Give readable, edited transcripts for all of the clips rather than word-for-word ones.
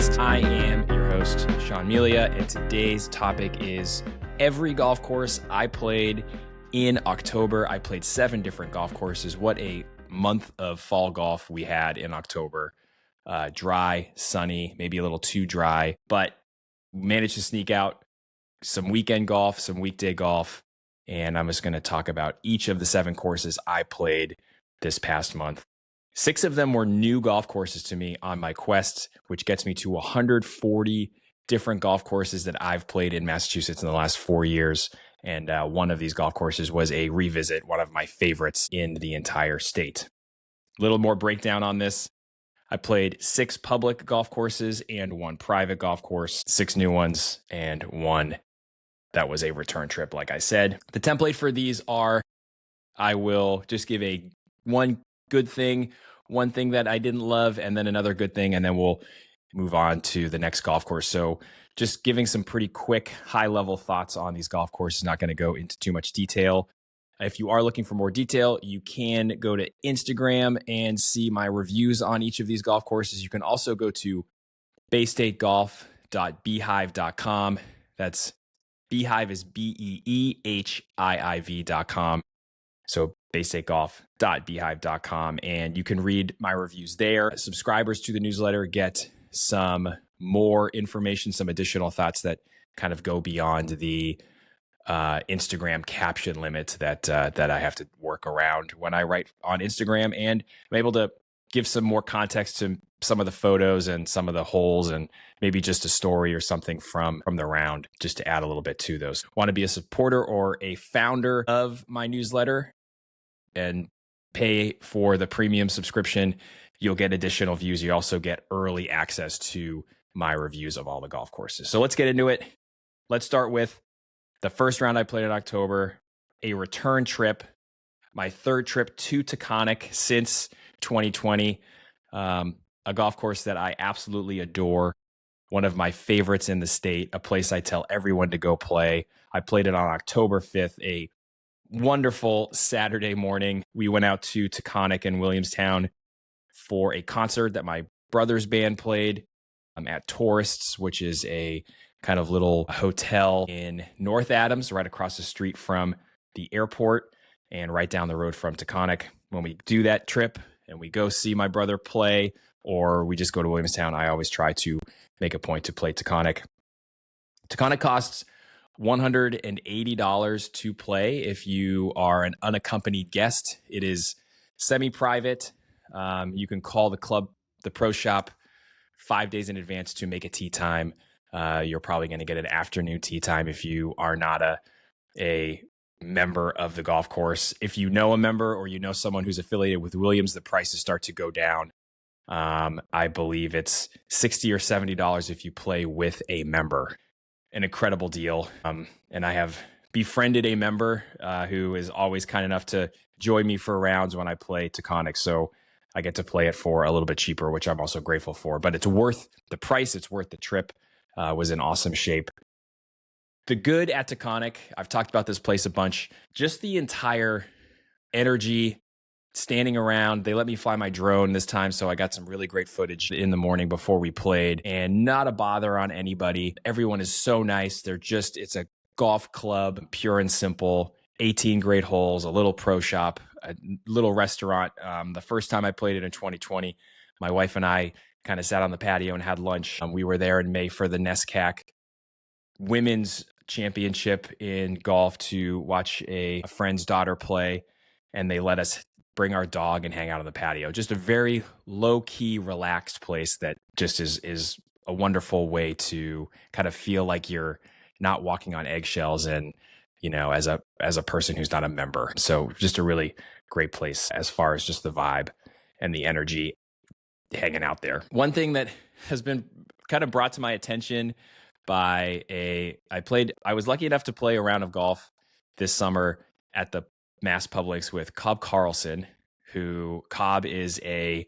podcast. I am your host, Sean Melia, and today's topic is every golf course I played in October. I played 7 different golf courses. What a month of fall golf we had in October. Dry, sunny, maybe a little too dry, but managed to sneak out some weekend golf, some weekday golf, and I'm just going to talk about each of the 7 courses I played this past month. 6 of them were new golf courses to me on my quest, which gets me to 140 different golf courses that I've played in Massachusetts in the last 4 years. And one of these golf courses was a revisit, one of my favorites in the entire state. A little more breakdown on this. I played 6 public golf courses and 1 private golf course, 6 new ones, and 1 that was a return trip, like I said. The template for these are, I will just give one good thing, one thing that I didn't love, and then another good thing, and then we'll move on to the next golf course. So just giving some pretty quick, high-level thoughts on these golf courses, not going to go into too much detail. If you are looking for more detail, you can go to Instagram and see my reviews on each of these golf courses. You can also go to baystategolf.beehiiv.com. That's Beehiiv is BEEHIIV.com. So baystategolf.beehiiv.com, and you can read my reviews there. Subscribers to the newsletter get some more information, some additional thoughts that kind of go beyond the Instagram caption limit that I have to work around when I write on Instagram, and I'm able to give some more context to some of the photos and some of the holes, and maybe just a story or something from the round, just to add a little bit to those. Want to be a supporter or a founder of my newsletter and pay for the premium subscription, you'll get additional views. You also get early access to my reviews of all the golf courses. So let's get into it. Let's start with the first round I played in October, a return trip, my 3rd trip to Taconic since 2020, a golf course that I absolutely adore, one of my favorites in the state, a place I tell everyone to go play. I played it on October 5th, a wonderful Saturday morning. We went out to Taconic in Williamstown for a concert that my brother's band played at Tourists, which is a kind of little hotel in North Adams, right across the street from the airport and right down the road from Taconic. When we do that trip and we go see my brother play, or we just go to Williamstown, I always try to make a point to play Taconic. Taconic costs $180 to play if you are an unaccompanied guest. It is semi-private. You can call the pro shop 5 days in advance to make a tee time. You're probably going to get an afternoon tee time if you are not a member of the golf course. If you know a member or you know someone who's affiliated with Williams, the prices start to go down. I believe it's $60 or $70 if you play with a member. An incredible deal. And I have befriended a member who is always kind enough to join me for rounds when I play Taconic. So I get to play it for a little bit cheaper, which I'm also grateful for. But it's worth the price. It's worth the trip. Was in awesome shape. The good at Taconic, I've talked about this place a bunch. Just the entire energy, standing around. They let me fly my drone this time, so I got some really great footage in the morning before we played, and not a bother on anybody. Everyone is so nice. It's a golf club, pure and simple, 18 great holes, a little pro shop, a little restaurant. The first time I played it in 2020, my wife and I kind of sat on the patio and had lunch. We were there in May for the NESCAC Women's Championship in golf to watch a friend's daughter play, and they let us bring our dog and hang out on the patio. Just a very low-key, relaxed place that just is a wonderful way to kind of feel like you're not walking on eggshells, and as a person who's not a member. So just a really great place as far as just the vibe and the energy hanging out there. One thing that has been kind of brought to my attention by I was lucky enough to play a round of golf this summer at the Mass Publix with Cobb Carlson, Cobb is a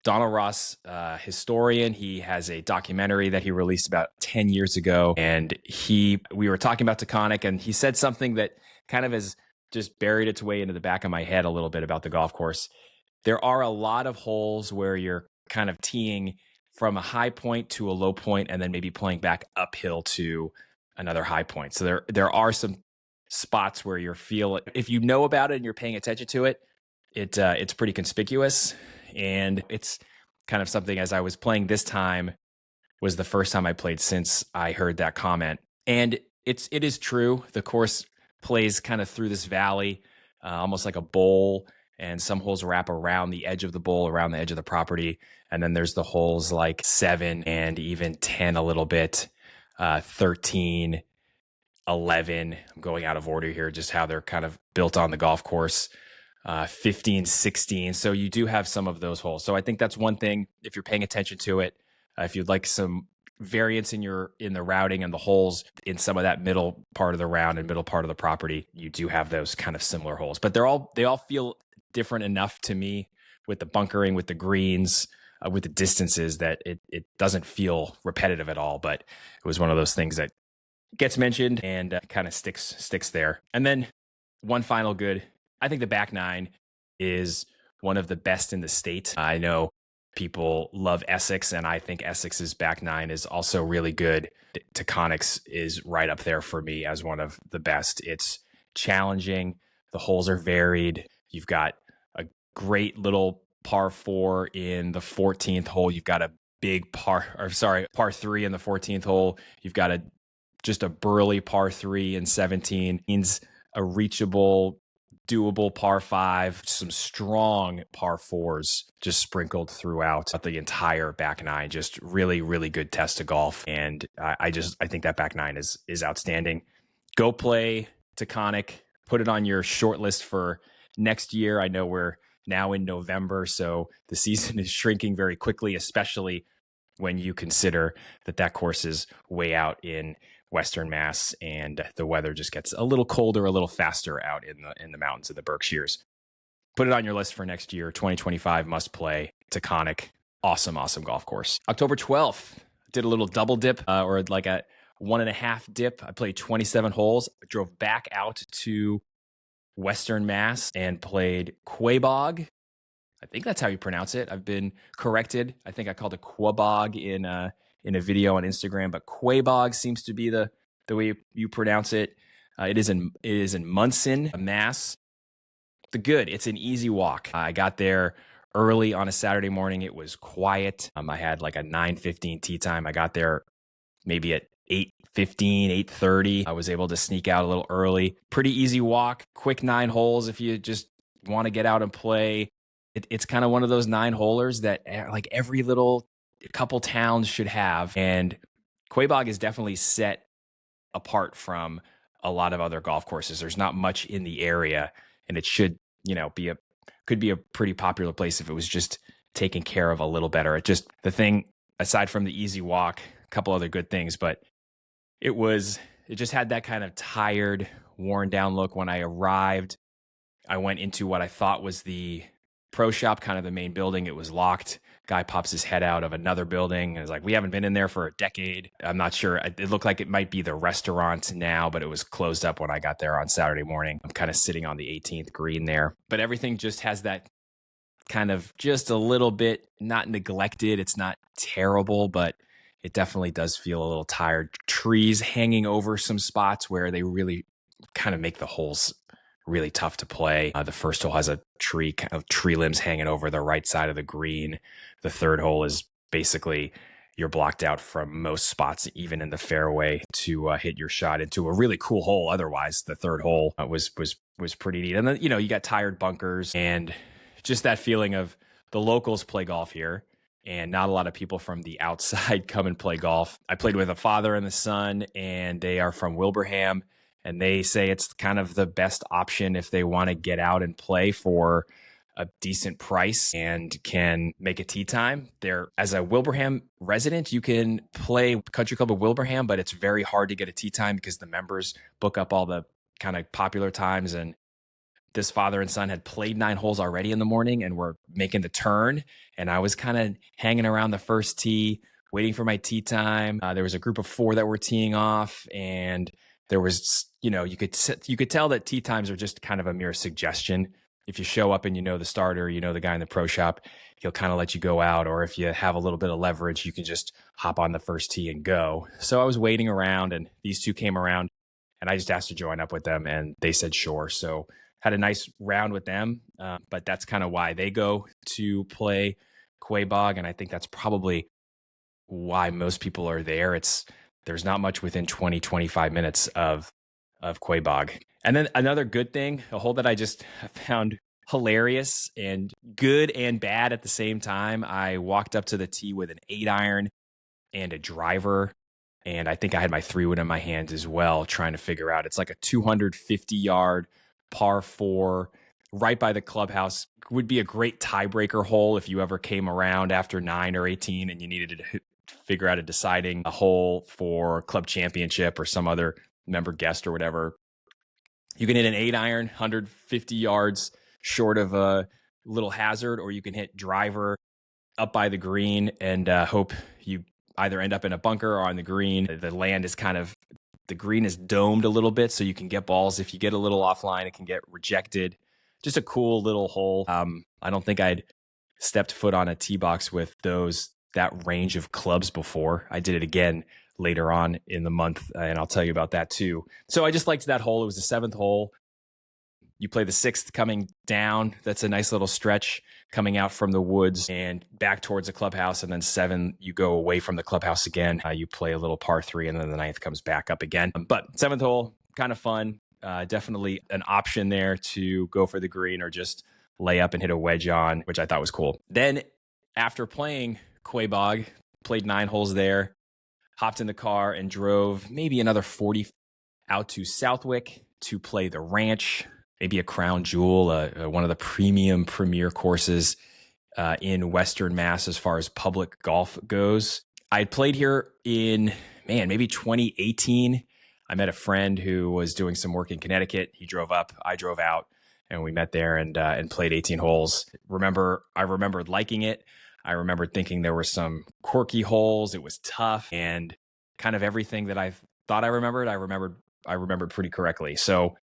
Donald Ross historian. He has a documentary that he released about 10 years ago. And we were talking about Taconic, and he said something that kind of has just buried its way into the back of my head a little bit about the golf course. There are a lot of holes where you're kind of teeing from a high point to a low point, and then maybe playing back uphill to another high point. So there are some spots where you feel, if you know about it and you're paying attention to it, it's pretty conspicuous. And it's kind of something, as I was playing this time, was the first time I played since I heard that comment. And it is true. The course plays kind of through this valley, almost like a bowl, and some holes wrap around the edge of the bowl, around the edge of the property. And then there's the holes like 7 and even 10 a little bit, 13, 11. I'm going out of order here, just how they're kind of built on the golf course. 15, 16. So you do have some of those holes. So I think that's one thing, if you're paying attention to it, if you'd like some variance in the routing and the holes in some of that middle part of the round and middle part of the property, you do have those kind of similar holes. But they all feel different enough to me, with the bunkering, with the greens, with the distances, that it doesn't feel repetitive at all. But it was one of those things that gets mentioned and kind of sticks there. And then one final good, I think the back nine is one of the best in the state. I know people love Essex, and I think Essex's back nine is also really good. Taconic's is right up there for me as one of the best. It's challenging. The holes are varied. You've got a great little par 4 in the 14th hole. You've got a big par 3 in the 14th hole. You've got just a burly par 3 in 17. Means a reachable, doable par 5, some strong par 4s just sprinkled throughout the entire back nine. Just really, really good test of golf. And I think that back nine is outstanding. Go play Taconic. Put it on your short list for next year. I know we're now in November, so the season is shrinking very quickly, especially when you consider that course is way out in Western Mass, and the weather just gets a little colder, a little faster out in the mountains of the Berkshires. Put it on your list for next year. 2025 must play Taconic. Awesome golf course. October 12th, did a little double dip, or like a 1.5 dip. I played 27 holes. I drove back out to Western Mass and played Quaboag. I think that's how you pronounce it. I've been corrected. I think I called it Quaboag in a video on Instagram, but Quaboag seems to be the way you pronounce it. It is in Munson, Mass. It's an easy walk. I got there early on a Saturday morning. It was quiet. I had like a 9:15 tee time. I got there maybe at 8:15, 8:30. I was able to sneak out a little early. Pretty easy walk, quick 9 holes if you just want to get out and play. It's kind of one of those 9-holers that like every little couple towns should have. And Quaboag is definitely set apart from a lot of other golf courses. There's not much in the area, and it should, could be a pretty popular place if it was just taken care of a little better. The thing, aside from the easy walk, a couple other good things, but it just had that kind of tired, worn down look. When I arrived, I went into what I thought was the pro shop, kind of the main building. It was locked. Guy pops his head out of another building and is like, "We haven't been in there for a decade." I'm not sure. It looked like it might be the restaurant now, but it was closed up when I got there on Saturday morning. I'm kind of sitting on the 18th green there, but everything just has that kind of just a little bit, not neglected. It's not terrible, but it definitely does feel a little tired. Trees hanging over some spots where they really kind of make the holes really tough to play. The first hole has a tree limbs hanging over the right side of the green. The third hole is basically you're blocked out from most spots, even in the fairway, to hit your shot into a really cool hole. Otherwise, the third hole was pretty neat. And then, you got tired bunkers and just that feeling of the locals play golf here, and not a lot of people from the outside come and play golf. I played with a father and the son, and they are from Wilbraham. And they say it's kind of the best option if they want to get out and play for a decent price and can make a tee time. As a Wilbraham resident, you can play Country Club of Wilbraham, but it's very hard to get a tee time because the members book up all the kind of popular times. And this father and son had played 9 holes already in the morning and were making the turn. And I was kind of hanging around the first tee, waiting for my tee time. There was a group of 4 that were teeing off, and there was, you could tell that tee times are just kind of a mere suggestion. if you show up and you know the starter, you know the guy in the pro shop, he'll kind of let you go out. Or if you have a little bit of leverage, you can just hop on the first tee and go. So I was waiting around, and these two came around, and I just asked to join up with them, and they said sure. So had a nice round with them, but that's kind of why they go to play Quaboag, and I think that's probably why most people are there. There's not much within 20, 25 minutes of Quaboag. And then another good thing, a hole that I just found hilarious and good and bad at the same time. I walked up to the tee with an 8-iron and a driver, and I think I had my 3-wood in my hand as well, trying to figure out. It's like a 250-yard par 4 right by the clubhouse. Would be a great tiebreaker hole if you ever came around after 9 or 18 and you needed to figure out a deciding a hole for club championship or some other member guest or whatever. You can hit an 8-iron, 150 yards short of a little hazard, or you can hit driver up by the green and hope you either end up in a bunker or on the green. The land is the green is domed a little bit, so you can get balls. If you get a little offline, it can get rejected. Just a cool little hole. I don't think I'd stepped foot on a tee box with that range of clubs before. I did it again later on in the month, and I'll tell you about that too. So I just liked that hole. It was the 7th hole. You play the 6th coming down. That's a nice little stretch coming out from the woods and back towards the clubhouse. And then 7, you go away from the clubhouse again. You play a little par 3, and then the 9th comes back up again. But 7th hole, kind of fun. Definitely an option there to go for the green or just lay up and hit a wedge on, which I thought was cool. Then after playing Quaboag, played 9 holes there, hopped in the car and drove maybe another 40 out to Southwick to play the Ranch, maybe a crown jewel, one of the premier courses in Western Mass as far as public golf goes. I played here in, maybe 2018. I met a friend who was doing some work in Connecticut. He drove up, I drove out, and we met there and played 18 holes. I remembered liking it. I remembered thinking there were some quirky holes. It was tough, and kind of everything that I thought I remembered pretty correctly. So,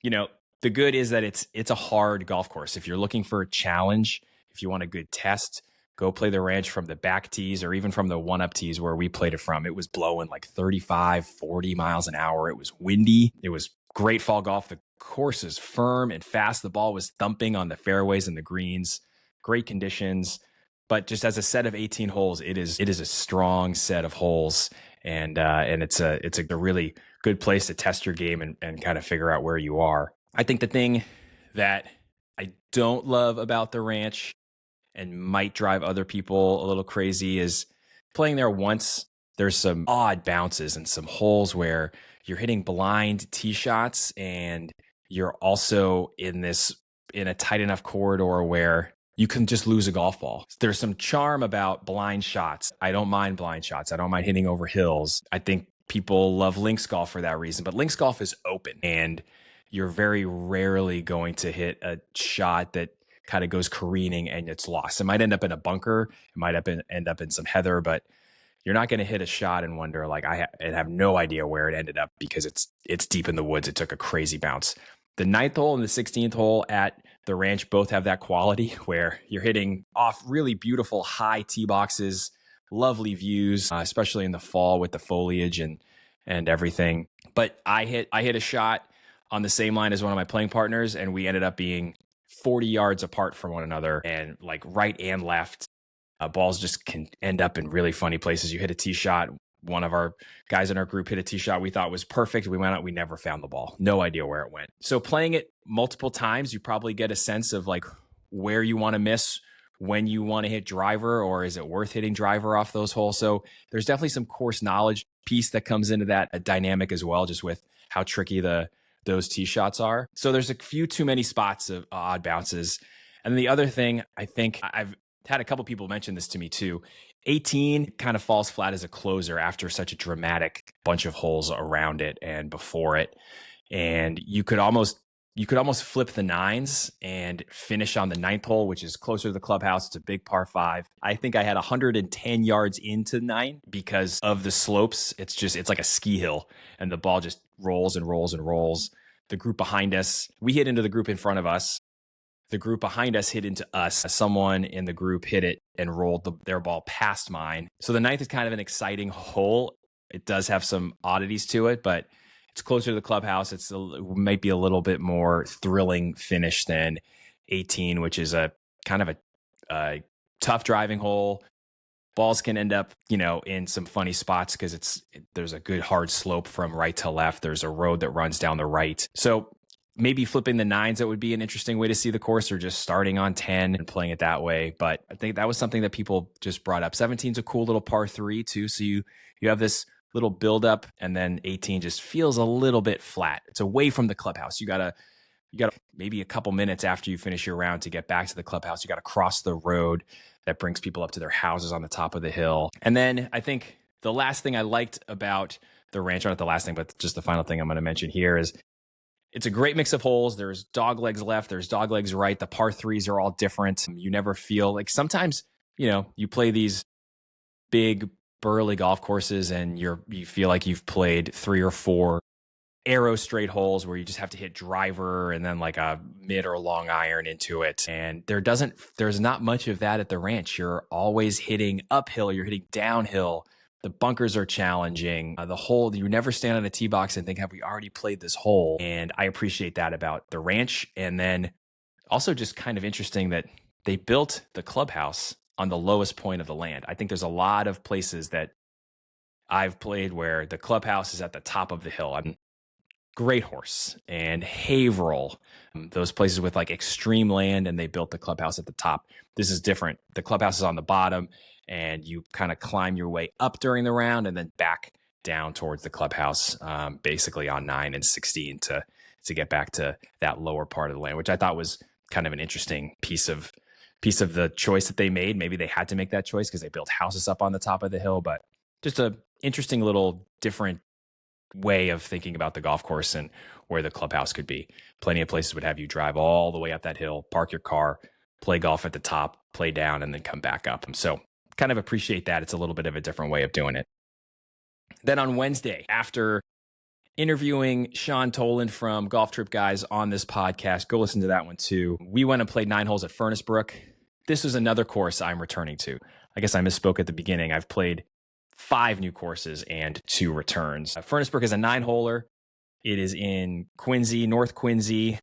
the good is that it's a hard golf course. If you're looking for a challenge, if you want a good test, go play the Ranch from the back tees or even from the one-up tees where we played it from. It was blowing like 35, 40 miles an hour. It was windy. It was great fall golf. The course is firm and fast. The ball was thumping on the fairways and the greens. Great conditions. But just as a set of 18 holes, it is a strong set of holes, and it's a really good place to test your game and kind of figure out where you are. I think the thing that I don't love about the Ranch and might drive other people a little crazy is playing there once. There's some odd bounces and some holes where you're hitting blind tee shots, and you're also in a tight enough corridor where you can just lose a golf ball. There's some charm about blind shots. I don't mind blind shots. I don't mind hitting over hills. I think people love links golf for that reason, but links golf is open, and you're very rarely going to hit a shot that kind of goes careening and it's lost. It might end up in a bunker. It might end up in some heather, but you're not going to hit a shot and wonder, like, I have no idea where it ended up because it's deep in the woods. It took a crazy bounce. The 9th hole and the 16th hole at the Ranch both have that quality where you're hitting off really beautiful high tee boxes, lovely views, especially in the fall with the foliage and everything. But I hit a shot on the same line as one of my playing partners, and we ended up being 40 yards apart from one another, and like right and left. Balls just can end up in really funny places. You hit a tee shot. One of our guys in our group hit a tee shot we thought was perfect. We went out, we never found the ball. No idea where it went. So playing it multiple times, you probably get a sense of like where you want to miss, when you want to hit driver, or is it worth hitting driver off those holes? So there's definitely some course knowledge piece that comes into that dynamic as well, just with how tricky those tee shots are. So there's a few too many spots of odd bounces. And the other thing, I think I've had a couple people mention this to me too. 18 kind of falls flat as a closer after such a dramatic bunch of holes around it and before it. And you could almost flip the 9s and finish on the 9th hole, which is closer to the clubhouse. It's a big par 5. I think I had 110 yards into 9 because of the slopes. It's like a ski hill, and the ball just rolls and rolls and rolls. The group behind us, we hit into the group in front of us. the group behind us hit into us. Someone in the group hit it and rolled their ball past mine. So the ninth is kind of an exciting hole. It does have some oddities to it, but it's closer to the clubhouse. It might be a little bit more thrilling finish than 18, which is a kind of a tough driving hole. Balls can end up, in some funny spots because there's a good hard slope from right to left. There's a road that runs down the right. So maybe flipping the nines, that would be an interesting way to see the course, or just starting on 10 and playing it that way. But I think that was something that people just brought up. 17 is a cool little par 3 too. So you have this little buildup, and then 18 just feels a little bit flat. It's away from the clubhouse. You gotta maybe a couple minutes after you finish your round to get back to the clubhouse. You got to cross the road that brings people up to their houses on the top of the hill. And then I think the last thing I liked about the ranch, not the last thing, but just the final thing I'm going to mention here, is it's a great mix of holes. There's dog legs left, there's dog legs right. The par 3s are all different. You never feel like, sometimes, you play these big burly golf courses and you feel like you've played 3 or 4 arrow straight holes where you just have to hit driver and then like a mid or long iron into it. And there's not much of that at the ranch. You're always hitting uphill, you're hitting downhill. The bunkers are challenging. The hole, you never stand on a tee box and think, have we already played this hole? And I appreciate that about the ranch. And then also just kind of interesting that they built the clubhouse on the lowest point of the land. I think there's a lot of places that I've played where the clubhouse is at the top of the hill. Great Horse and Haverhill, those places with like extreme land, and they built the clubhouse at the top. This is different. The clubhouse is on the bottom, and you kind of climb your way up during the round and then back down towards the clubhouse, basically on 9 and 16 to get back to that lower part of the land, which I thought was kind of an interesting piece of the choice that they made. Maybe they had to make that choice because they built houses up on the top of the hill, but just a interesting little different way of thinking about the golf course and where the clubhouse could be. Plenty of places would have you drive all the way up that hill, park your car, play golf at the top, play down, and then come back up. So kind of appreciate that. It's a little bit of a different way of doing it. Then on Wednesday, after interviewing Sean Toland from Golf Trip Guys on this podcast, go listen to that one too. We went and played 9 holes at Furnace Brook. This is another course I'm returning to. I guess I misspoke at the beginning. I've played 5 new courses and 2 returns. Furnace Brook is a 9-holer. It is in Quincy, North Quincy,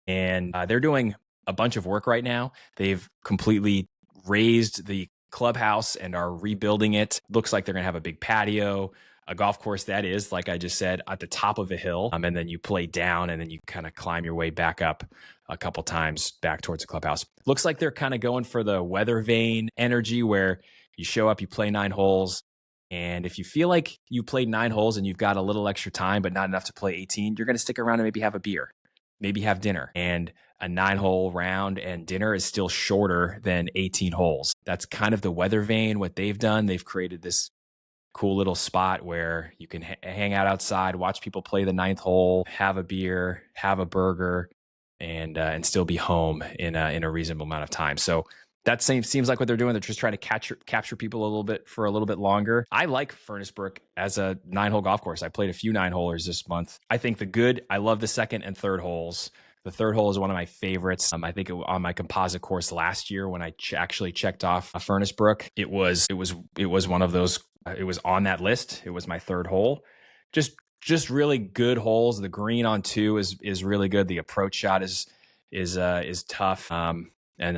and they're doing a bunch of work right now. They've completely raised the clubhouse and are rebuilding it. Looks like they're going to have a big patio, a golf course that is, like I just said, at the top of a hill, and then you play down, and then you kind of climb your way back up a couple times back towards the clubhouse. Looks like they're kind of going for the weather vane energy, where you show up, you play 9 holes, and if you feel like you played 9 holes and you've got a little extra time but not enough to play 18, you're going to stick around and maybe have a beer, maybe have dinner. And a 9-hole round and dinner is still shorter than 18 holes. That's kind of the weather vane, what they've done. They've created this cool little spot where you can hang out outside, watch people play the 9th hole, have a beer, have a burger, and still be home in a reasonable amount of time. So that seems like what they're doing. They're just trying to capture people a little bit for a little bit longer. I like Furnace Brook as a 9-hole golf course. I played a few 9-holers this month. I think I love the 2nd and 3rd holes. The 3rd hole is one of my favorites. I think on my composite course last year, when I actually checked off a Furnace Brook, it was one of those. It was on that list. It was my 3rd hole. Just really good holes. The green on 2 is really good. The approach shot is tough. And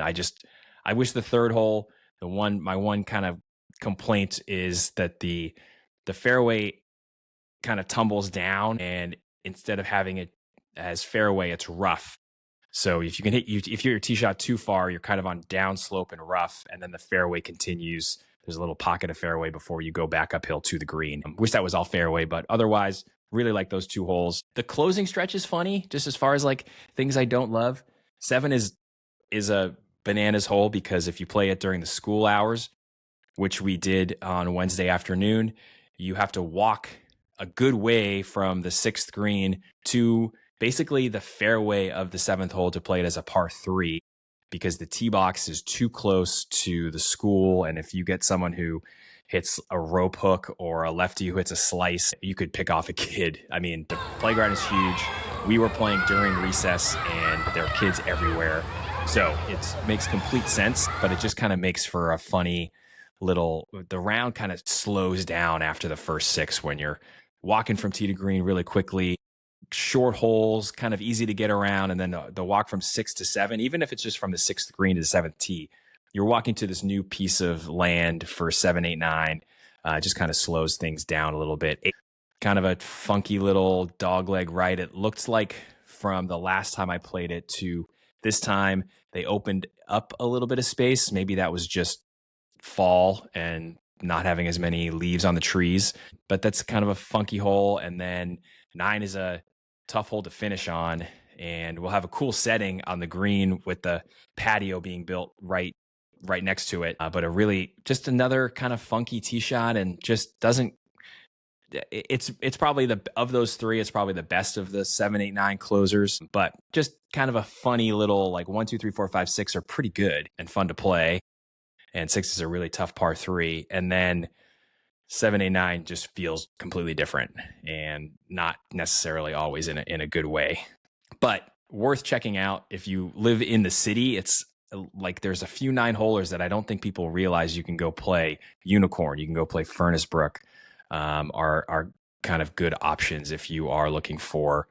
I wish the 3rd hole, my one kind of complaint is that the fairway kind of tumbles down, and instead of having it as fairway, it's rough. So if you hit your tee shot too far, you're kind of on downslope and rough, and then the fairway continues. There's a little pocket of fairway before you go back uphill to the green. Wish that was all fairway, but otherwise, really like those 2 holes. The closing stretch is funny, just as far as like things I don't love. 7 is a bananas hole, because if you play it during the school hours, which we did on Wednesday afternoon, you have to walk a good way from the 6th green to basically the fairway of the 7th hole to play it as a par 3, because the tee box is too close to the school. And if you get someone who hits a rope hook or a lefty who hits a slice, you could pick off a kid. I mean, the playground is huge. We were playing during recess and there are kids everywhere. So it makes complete sense, but it just kind of makes for a funny the round kind of slows down after the first 6 when you're walking from tee to green really quickly, short holes, kind of easy to get around. And then the walk from 6 to 7, even if it's just from the 6th green to the 7th tee, you're walking to this new piece of land for 7, 8, 9. Just kind of slows things down a little bit. Kind of a funky little dogleg right. It looks like from the last time I played it to this time, they opened up a little bit of space. Maybe that was just fall and not having as many leaves on the trees, but that's kind of a funky hole. And then 9 is a tough hole to finish on, and we'll have a cool setting on the green with the patio being built right next to it. But just another kind of funky tee shot, and just doesn't. It's probably of those 3, it's probably the best of the 7, 8, 9 closers, but just kind of a funny little, like 1, 2, 3, 4, 5, 6 are pretty good and fun to play. And 6 is a really tough par 3. And then 7, 8, 9 just feels completely different and not necessarily always in a good way, but worth checking out. If you live in the city, it's like there's a few 9-holers that I don't think people realize you can go play. Unicorn, you can go play Furnace Brook, are kind of good options if you are looking for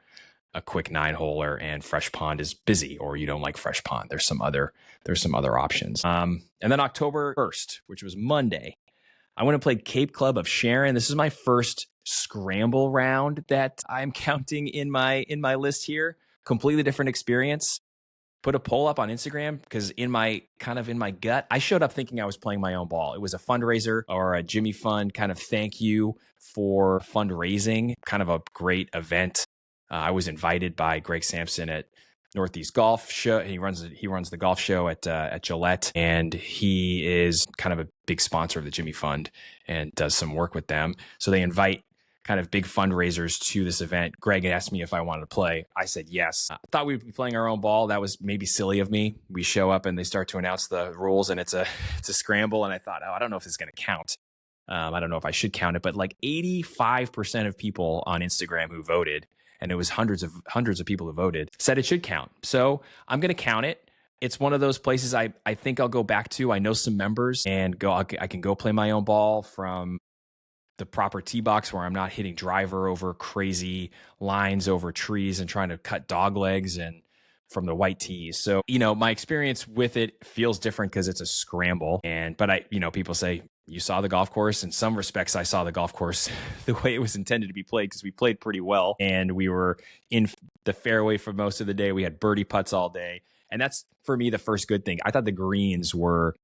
a quick 9-holer and Fresh Pond is busy, or you don't like Fresh Pond. There's some other options. And then October 1st, which was Monday, I went and played Cape Club of Sharon. This is my first scramble round that I'm counting in my list here. Completely different experience. Put a poll up on Instagram because in my gut, I showed up thinking I was playing my own ball. It was a fundraiser or a Jimmy Fund kind of thank you for fundraising, kind of a great event. I was invited by Greg Sampson at Northeast Golf Show. He runs the golf show at Gillette, and he is kind of a big sponsor of the Jimmy Fund and does some work with them. So they invite kind of big fundraisers to this event. Greg asked me if I wanted to play. I said yes. I thought we'd be playing our own ball. That was maybe silly of me. We show up and they start to announce the rules, and it's a scramble. And I thought, I don't know if it's going to count. I don't know if I should count it, but like 85% of people on Instagram who voted, and it was hundreds of people who voted, said it should count. So I'm going to count it. It's one of those places I think I'll go back to. I know some members, and I can go play my own ball from the proper tee box where I'm not hitting driver over crazy lines over trees and trying to cut dog legs and from the white tees. So, my experience with it feels different because it's a scramble. But people say, you saw the golf course. In some respects, I saw the golf course the way it was intended to be played, because we played pretty well and we were in the fairway for most of the day. We had birdie putts all day. And that's, for me, the first good thing. I thought the greens were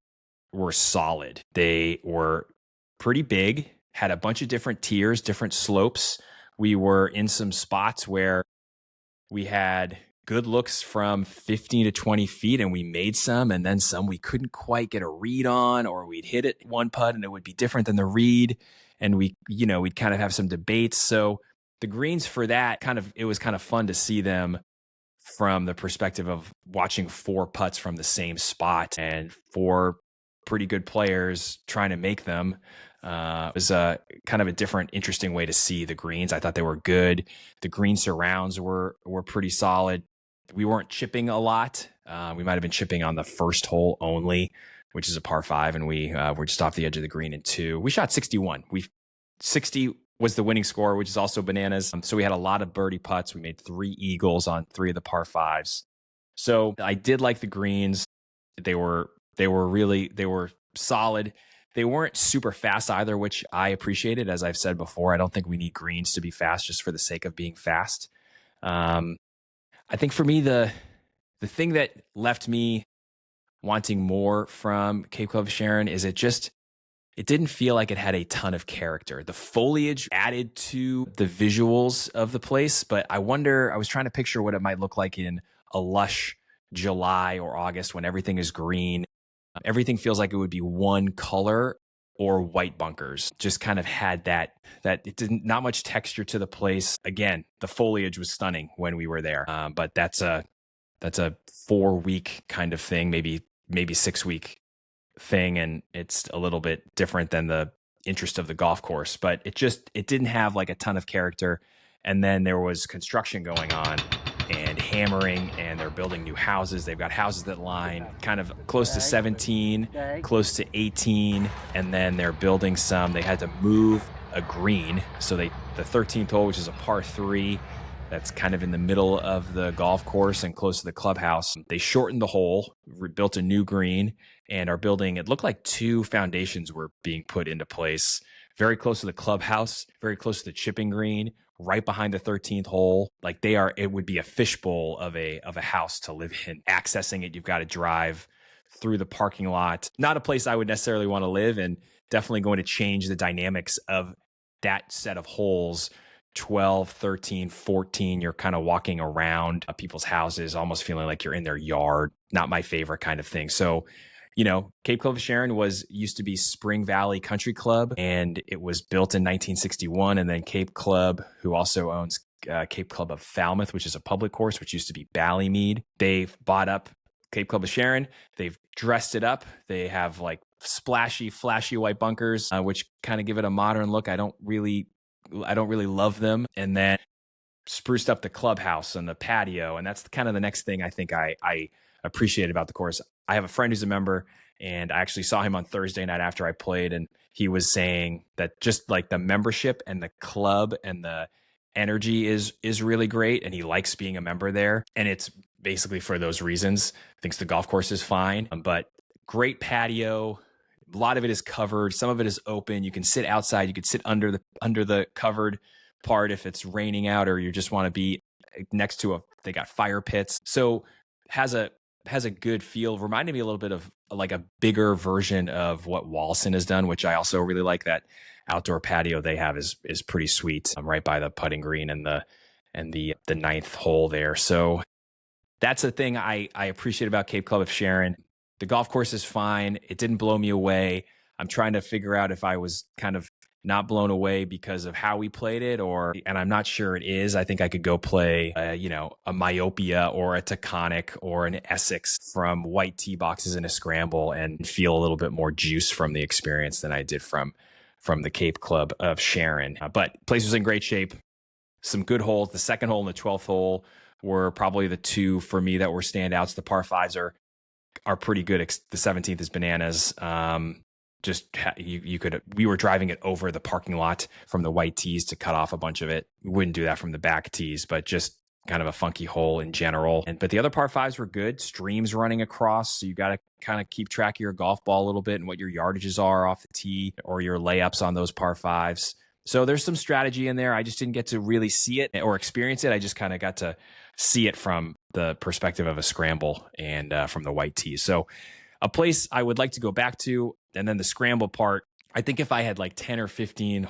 solid. They were pretty big, had a bunch of different tiers, different slopes. We were in some spots where we had good looks from 15 to 20 feet, and we made some, and then some we couldn't quite get a read on, or we'd hit it one putt and it would be different than the read. And we'd kind of have some debates. So the greens for that it was kind of fun to see them from the perspective of watching 4 putts from the same spot and 4 pretty good players trying to make them. It was a kind of a different, interesting way to see the greens. I thought they were good. The green surrounds were pretty solid. We weren't chipping a lot. We might have been chipping on the first hole only, which is a par 5, and we were just off the edge of the green in 2. We shot 61. 60 was the winning score, which is also bananas. So we had a lot of birdie putts. We made 3 eagles on 3 of the par 5s. So I did like the greens. They were solid. They weren't super fast either, which I appreciated. As I've said before, I don't think we need greens to be fast just for the sake of being fast. I think for me, the thing that left me wanting more from Cape Club Sharon is it didn't feel like it had a ton of character. The foliage added to the visuals of the place, but I was trying to picture what it might look like in a lush July or August when everything is green. Everything feels like it would be one color or white bunkers. Just kind of had that it didn't, not much texture to the place. Again, the foliage was stunning when we were there. But that's a 4-week kind of thing, maybe 6-week thing. And it's a little bit different than the interest of the golf course, but it didn't have like a ton of character. And then there was construction going on and hammering, and they're building new houses. They've got houses that line kind of close to 17, close to 18, and then they're building some. They had to move a green, so the 13th hole, which is a par 3, that's kind of in the middle of the golf course and close to the clubhouse. They shortened the hole, built a new green, and are building, it looked like 2 foundations were being put into place very close to the clubhouse, very close to the chipping green, right behind the 13th hole. Like it would be a fishbowl of a house to live in. Accessing it, you've got to drive through the parking lot. Not a place I would necessarily want to live, and definitely going to change the dynamics of that set of holes. 12, 13, 14, you're kind of walking around people's houses, almost feeling like you're in their yard. Not my favorite kind of thing. So, Cape Club of Sharon used to be Spring Valley Country Club, and it was built in 1961. And then Cape Club, who also owns Cape Club of Falmouth, which is a public course, which used to be Ballymead. They've bought up Cape Club of Sharon. They've dressed it up. They have like splashy, flashy white bunkers, which kind of give it a modern look. I don't really love them. And then spruced up the clubhouse and the patio. And that's kind of the next thing I think I appreciate about the course. I have a friend who's a member, and I actually saw him on Thursday night after I played. And he was saying that just like the membership and the club and the energy is really great. And he likes being a member there. And it's basically for those reasons. Thinks the golf course is fine, but great patio. A lot of it is covered. Some of it is open. You can sit outside. You could sit under the covered part if it's raining out, or you just want to be next to they got fire pits. So has a good feel. Reminded me a little bit of like a bigger version of what Walson has done, which I also really like. That outdoor patio they have is pretty sweet. I'm right by the putting green and the 9th hole there. So that's the thing I appreciate about Cape Club of Sharon. The golf course is fine. It didn't blow me away. I'm trying to figure out if I was kind of not blown away because of how we played it, and I'm not sure it is. I think I could go play, a Myopia or a Taconic or an Essex from white tee boxes in a scramble and feel a little bit more juice from the experience than I did from the Cape Club of Sharon. But place was in great shape. Some good holes. The 2nd hole and the 12th hole were probably the 2 for me that were standouts. The par 5s are pretty good. The 17th is bananas. We were driving it over the parking lot from the white tees to cut off a bunch of it. We wouldn't do that from the back tees, but just kind of a funky hole in general. But the other par 5s were good. Streams running across, so you got to kind of keep track of your golf ball a little bit and what your yardages are off the tee or your layups on those par 5s. So there's some strategy in there. I just didn't get to really see it or experience it. I just kind of got to see it from the perspective of a scramble and from the white tees. So a place I would like to go back to. And then the scramble part, I think if I had like 10 or 15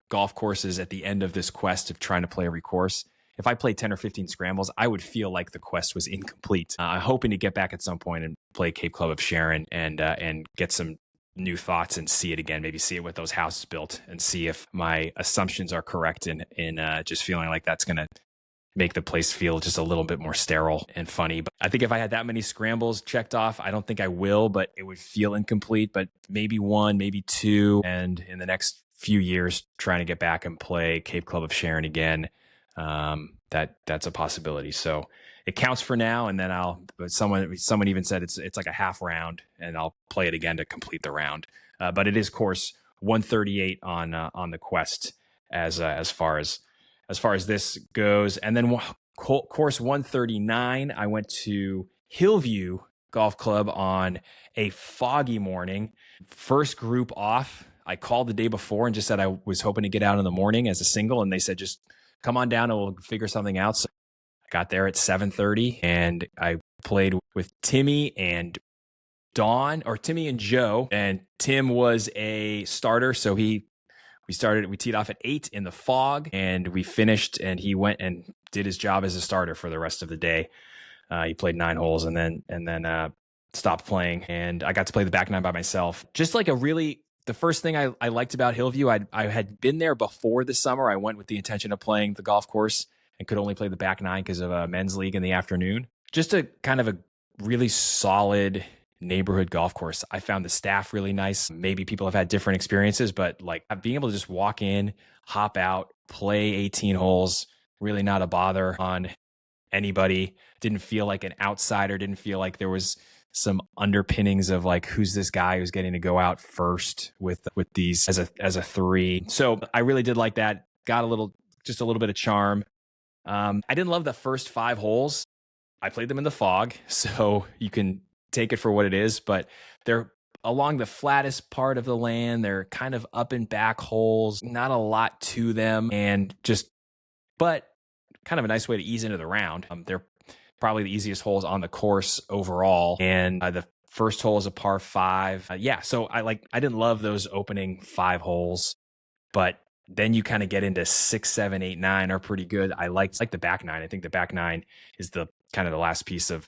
golf courses at the end of this quest of trying to play every course, if I played 10 or 15 scrambles, I would feel like the quest was incomplete. I'm hoping to get back at some point and play Cape Club of Sharon and get some new thoughts and see it again, maybe see it with those houses built and see if my assumptions are correct in just feeling like that's going to make the place feel just a little bit more sterile and funny. But I think if I had that many scrambles checked off, I don't think I will, but it would feel incomplete. But maybe 1, maybe 2. And in the next few years, trying to get back and play Cape Club of Sharon again, that's a possibility. So it counts for now. And then but someone even said it's like a half round, and I'll play it again to complete the round. But it is course 138 on the quest as far as this goes. And then course 139, I went to Hillview Golf Club on a foggy morning. First group off. I called the day before and just said I was hoping to get out in the morning as a single. And they said, just come on down and we'll figure something out. So I got there at 7:30 and I played with Timmy and Timmy and Joe. And Tim was a starter. So we teed off at 8 in the fog, and we finished, and he went and did his job as a starter for the rest of the day. He played 9 holes and then stopped playing, and I got to play the back 9 by myself. Just like the first thing I liked about Hillview, I had been there before the summer. I went with the intention of playing the golf course and could only play the back 9 because of a men's league in the afternoon. Just a kind of a really solid neighborhood golf course. I found the staff really nice. Maybe people have had different experiences, but like being able to just walk in, hop out, play 18 holes, really not a bother on anybody. Didn't feel like an outsider. Didn't feel like there was some underpinnings of like, who's this guy who's getting to go out first with these as a 3. So I really did like that. Got just a little bit of charm. I didn't love the first 5 holes. I played them in the fog, so you can take it for what it is, but they're along the flattest part of the land. They're kind of up and back holes, not a lot to them, and but kind of a nice way to ease into the round. They're probably the easiest holes on the course overall. And the first hole is a par 5. So I didn't love those opening 5 holes, but then you kind of get into 6, 7, 8, 9 are pretty good. I like the back 9. I think the back 9 is the kind of the last piece of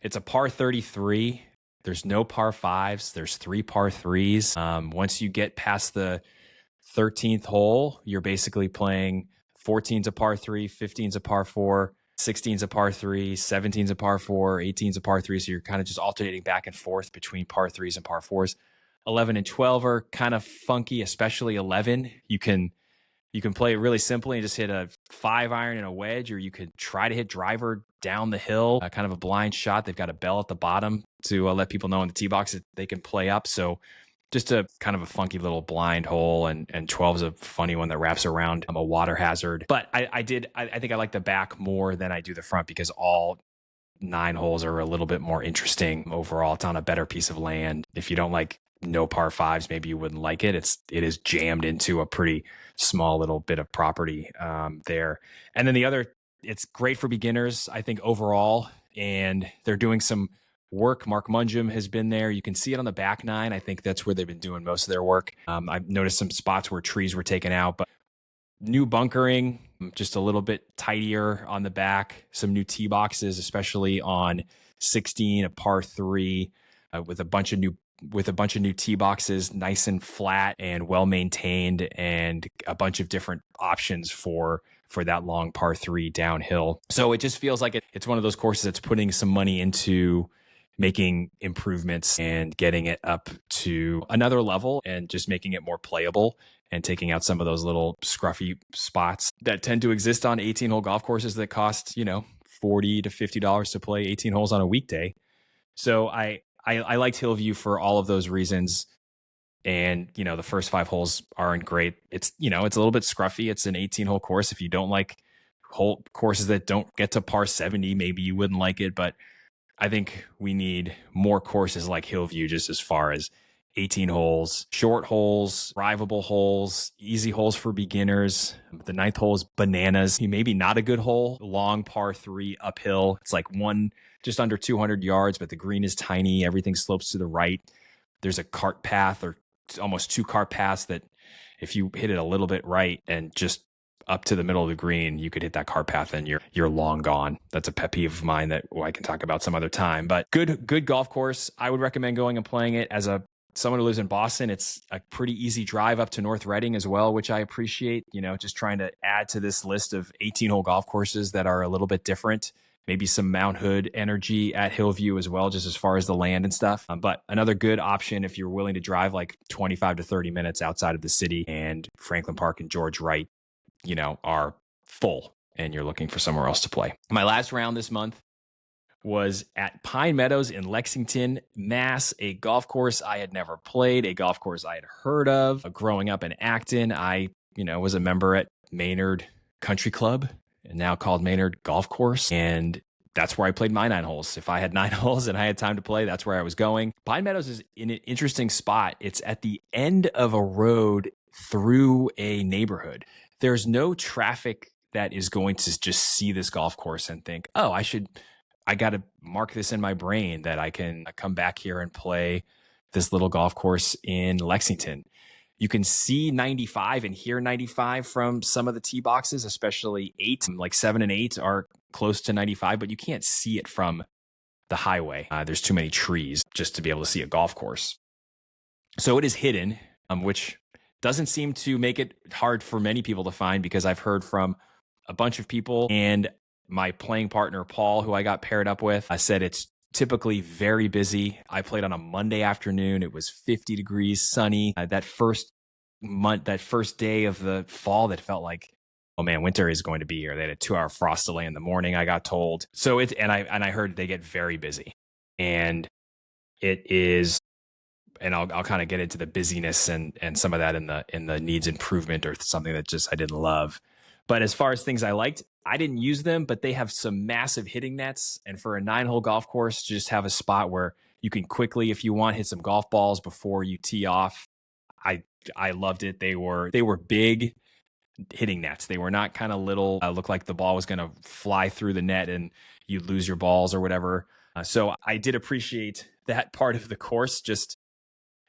it's a par 33. There's no par 5s. There's 3 par 3s. Once you get past the 13th hole, you're basically playing 14's a par 3, 15's a par 4, 16's a par 3, 17's a par 4, 18's a par 3. So you're kind of just alternating back and forth between par 3s and par 4s. 11 and 12 are kind of funky, especially 11. You can play it really simply and just hit a 5-iron and a wedge, or you could try to hit driver down the hill, kind of a blind shot. They've got a bell at the bottom to let people know in the tee box that they can play up. So just a kind of a funky little blind hole, and 12 is a funny one that wraps around a water hazard. But I think I like the back more than I do the front, because all 9 holes are a little bit more interesting overall. It's on a better piece of land. If you don't like no par 5s, maybe you wouldn't like it. It is jammed into a pretty small little bit of property there. And then it's great for beginners, I think, overall. And they're doing some work. Mark Munjum has been there. You can see it on the back 9. I think that's where they've been doing most of their work. I've noticed some spots where trees were taken out, but new bunkering, just a little bit tidier on the back. Some new tee boxes, especially on 16, a par 3, with a bunch of new tee boxes, nice and flat and well maintained, and a bunch of different options for that long par 3 downhill. So it just feels like it's one of those courses that's putting some money into making improvements and getting it up to another level and just making it more playable, and taking out some of those little scruffy spots that tend to exist on 18-hole golf courses that cost, $40 to $50 to play 18 holes on a weekday. So I liked Hillview for all of those reasons. And, the first 5 holes aren't great. It's a little bit scruffy. It's an 18-hole course. If you don't like hole courses that don't get to par 70, maybe you wouldn't like it. But I think we need more courses like Hillview, just as far as 18 holes, short holes, drivable holes, easy holes for beginners. The 9th hole is bananas. Maybe not a good hole, long par 3 uphill. It's like just under 200 yards, but the green is tiny. Everything slopes to the right. There's a cart path, or almost 2 cart paths, that if you hit it a little bit right and just up to the middle of the green, you could hit that cart path and you're long gone. That's a pet peeve of mine that I can talk about some other time. But good golf course. I would recommend going and playing it. As someone who lives in Boston, it's a pretty easy drive up to North Reading as well, which I appreciate. Just trying to add to this list of 18-hole golf courses that are a little bit different. Maybe some Mount Hood energy at Hillview as well, just as far as the land and stuff. But another good option if you're willing to drive like 25 to 30 minutes outside of the city, and Franklin Park and George Wright, are full, and you're looking for somewhere else to play. My last round this month was at Pine Meadows in Lexington, Mass, a golf course I had never played, a golf course I had heard of. Growing up in Acton, I, was a member at Maynard Country Club, and now called Maynard Golf Course. And that's where I played my 9 holes. If I had 9 holes and I had time to play, that's where I was going. Pine Meadows is in an interesting spot. It's at the end of a road through a neighborhood. There's no traffic that is going to just see this golf course and think, oh, I got to mark this in my brain that I can come back here and play this little golf course in Lexington. You can see 95 and hear 95 from some of the tee boxes, especially 8, like 7 and 8 are close to 95, but you can't see it from the highway. There's too many trees just to be able to see a golf course. So it is hidden, which doesn't seem to make it hard for many people to find, because I've heard from a bunch of people, and my playing partner, Paul, who I got paired up with, I said it's typically very busy. I played on a Monday afternoon. It was 50 degrees, sunny. That first day of the fall, that felt like, oh man, winter is going to be here. They had a 2-hour frost delay in the morning, I got told. So I heard they get very busy, and it is, and I'll kind of get into the busyness and some of that in the needs improvement, or something that just I didn't love. But as far as things I liked, I didn't use them, but they have some massive hitting nets. And for a 9-hole golf course, to just have a spot where you can quickly, if you want, hit some golf balls before you tee off. I loved it. They were big hitting nets. They were not kind of little, looked like the ball was going to fly through the net and you'd lose your balls or whatever. So I did appreciate that part of the course. Just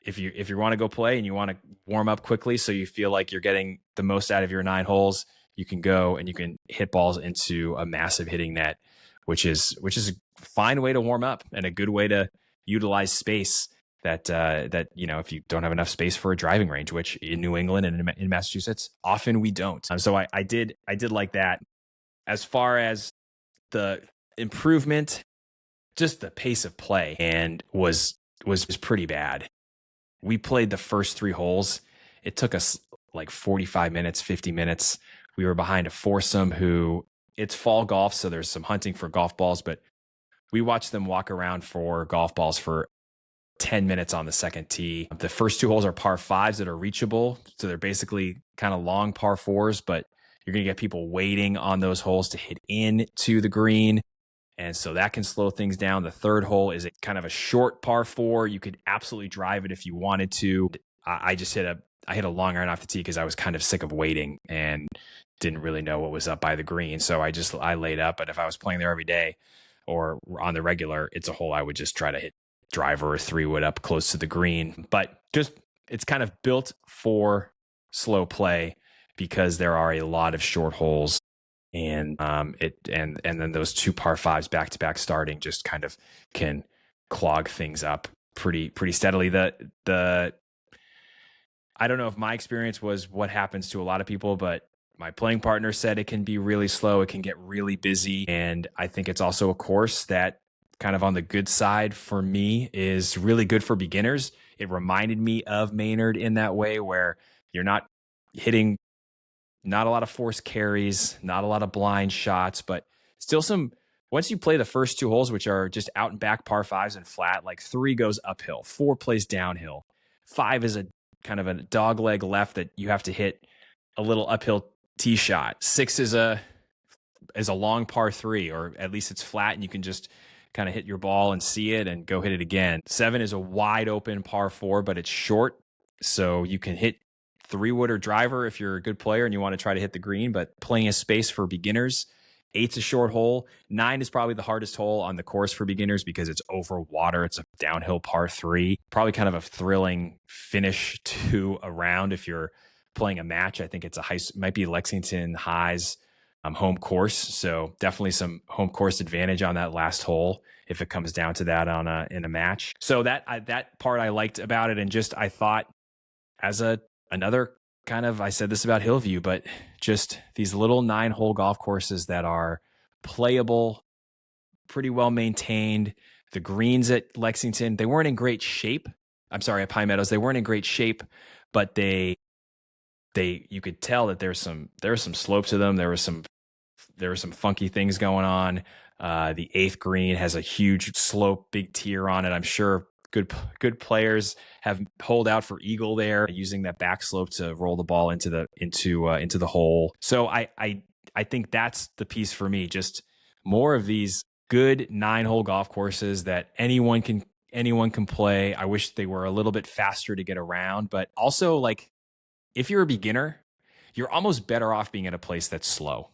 if you want to go play and you want to warm up quickly, so you feel like you're getting the most out of your 9 holes, you can go and you can hit balls into a massive hitting net, which is a fine way to warm up and a good way to utilize space that if you don't have enough space for a driving range, which in New England and in Massachusetts, often we don't. So I did like that. As far as the improvement, just the pace of play and was pretty bad. We played the first 3 holes. It took us like 45 minutes, 50 minutes. We were behind a foursome who, it's fall golf, so there's some hunting for golf balls, but we watched them walk around for golf balls for 10 minutes on the second tee. The first 2 holes are par 5s that are reachable. So they're basically kind of long par 4s, but you're going to get people waiting on those holes to hit into the green. And so that can slow things down. The third hole is kind of a short par 4. You could absolutely drive it if you wanted to. I just hit a long iron off the tee because I was kind of sick of waiting and didn't really know what was up by the green. So I laid up. But if I was playing there every day or on the regular, it's a hole I would just try to hit driver or 3-wood up close to the green. But just, it's kind of built for slow play because there are a lot of short holes. And then those 2 par 5s back to back starting just kind of can clog things up pretty steadily. The I don't know if my experience was what happens to a lot of people, but my playing partner said it can be really slow. It can get really busy. And I think it's also a course that, kind of on the good side for me, is really good for beginners. It reminded me of Maynard in that way, where you're not hitting, not a lot of forced carries, not a lot of blind shots, but still once you play the first 2 holes, which are just out and back par 5s and flat, like 3 goes uphill, 4 plays downhill, 5 is a kind of a dog leg left that you have to hit a little uphill tee shot. 6 is a long par 3, or at least it's flat and you can just kind of hit your ball and see it and go hit it again. 7 is a wide open par 4, but it's short, so you can hit 3-wood or driver if you're a good player and you want to try to hit the green, but plenty of space for beginners. 8's a short hole. 9 is probably the hardest hole on the course for beginners because it's over water. It's a downhill par 3. Probably kind of a thrilling finish to a round if you're playing a match. I think it's might be Lexington High's home course. So definitely some home course advantage on that last hole if it comes down to that in a match. So that part I liked about it. And just, I thought as another kind of, I said this about Hillview, but just these little 9-hole golf courses that are playable, pretty well maintained. The greens at Lexington, they weren't in great shape. I'm sorry, at Pine Meadows, they weren't in great shape, but you could tell that there was some slope to them. There were some funky things going on. The 8th green has a huge slope, big tier on it. I'm sure good players have holed out for eagle there, using that back slope to roll the ball into the hole. So I think that's the piece for me. Just more of these good 9-hole golf courses that anyone can play. I wish they were a little bit faster to get around, but also, like, if you're a beginner, you're almost better off being at a place that's slow.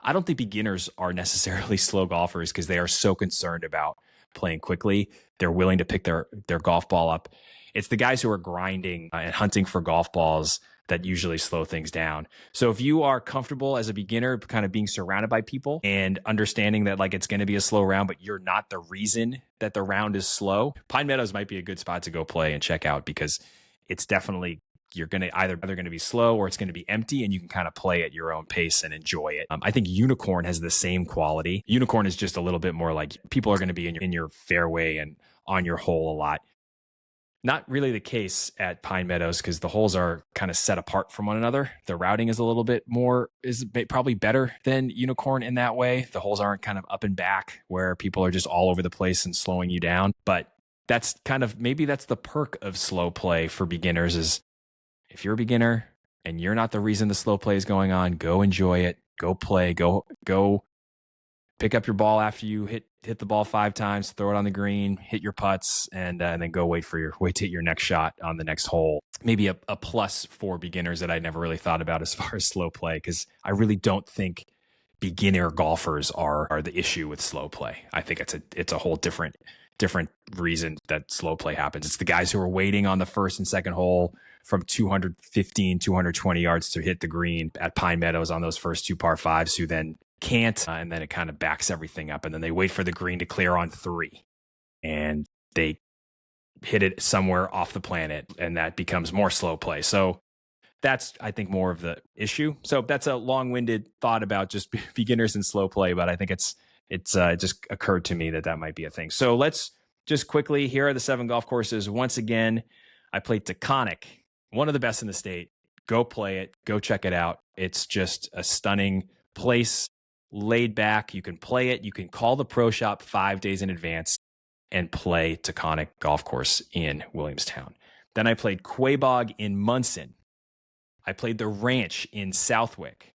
I don't think beginners are necessarily slow golfers because they are so concerned about playing quickly. They're willing to pick their golf ball up. It's the guys who are grinding and hunting for golf balls that usually slow things down. So if you are comfortable as a beginner, kind of being surrounded by people and understanding that, like, it's going to be a slow round, but you're not the reason that the round is slow, Pine Meadows might be a good spot to go play and check out, because it's definitely, you're going to either going to be slow or it's going to be empty, and you can kind of play at your own pace and enjoy it. I think Unicorn has the same quality. Unicorn is just a little bit more like, people are going to be in your fairway and on your hole a lot. Not really the case at Pine Meadows because the holes are kind of set apart from one another. The routing is a little bit more, is probably better than Unicorn in that way. The holes aren't kind of up and back where people are just all over the place and slowing you down. But that's kind of, maybe that's the perk of slow play for beginners is if you're a beginner and you're not the reason the slow play is going on, go enjoy it, go play, go pick up your ball after you hit the ball 5 times, throw it on the green, hit your putts, and then go wait to hit your next shot on the next hole. Maybe a plus for beginners that I never really thought about as far as slow play, because I really don't think beginner golfers are the issue with slow play. I think it's a whole different reason that slow play happens. It's the guys who are waiting on the first and second hole from 215, 220 yards to hit the green at Pine Meadows on those first 2 par 5s who then can't, and then it kind of backs everything up, and then they wait for the green to clear on 3 and they hit it somewhere off the planet, and that becomes more slow play. So that's, I think, more of the issue. So that's a long-winded thought about just beginners and slow play, but I think it just occurred to me that might be a thing. So let's just quickly, here are the 7 golf courses. Once again, I played Taconic, one of the best in the state. Go play it, go check it out. It's just a stunning place. Laid back, you can play it. You can call the pro shop 5 days in advance and play Taconic Golf Course in Williamstown. Then I played Quaboag in Munson. I played the Ranch in Southwick.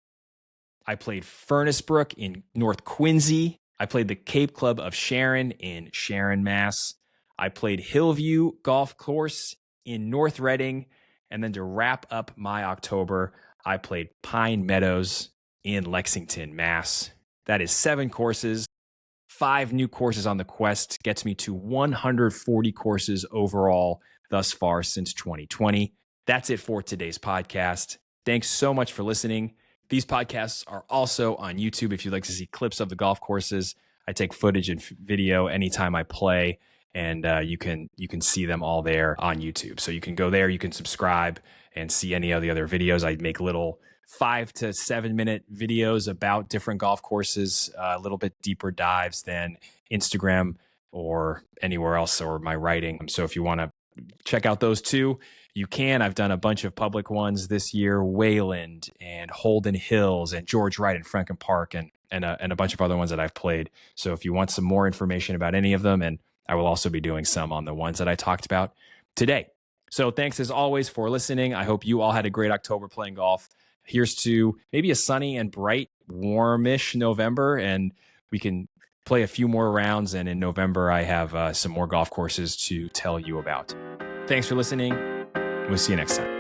I played Furnace Brook in North Quincy. I played the Cape Club of Sharon in Sharon, Mass. I played Hillview Golf Course in North Reading. And then to wrap up my October, I played Pine Meadows in Lexington, Mass. That is 7 courses, 5 new courses on the quest, gets me to 140 courses overall thus far since 2020. That's it for today's podcast. Thanks so much for listening. These podcasts are also on YouTube if you'd like to see clips of the golf courses. I take footage and video anytime I play, and you can see them all there on YouTube. So you can go there, you can subscribe and see any of the other videos. I make little 5 to 7 minute videos about different golf courses, a little bit deeper dives than Instagram or anywhere else or my writing. So if you want to check out those too, you can. I've done a bunch of public ones this year, Wayland and Holden Hills and George Wright and Franklin Park and a bunch of other ones that I've played. So if you want some more information about any of them, and I will also be doing some on the ones that I talked about today. So thanks as always for listening. I hope you all had a great October playing golf. Here's to maybe a sunny and bright, warmish November, and we can play a few more rounds. And in November, I have some more golf courses to tell you about. Thanks for listening. We'll see you next time.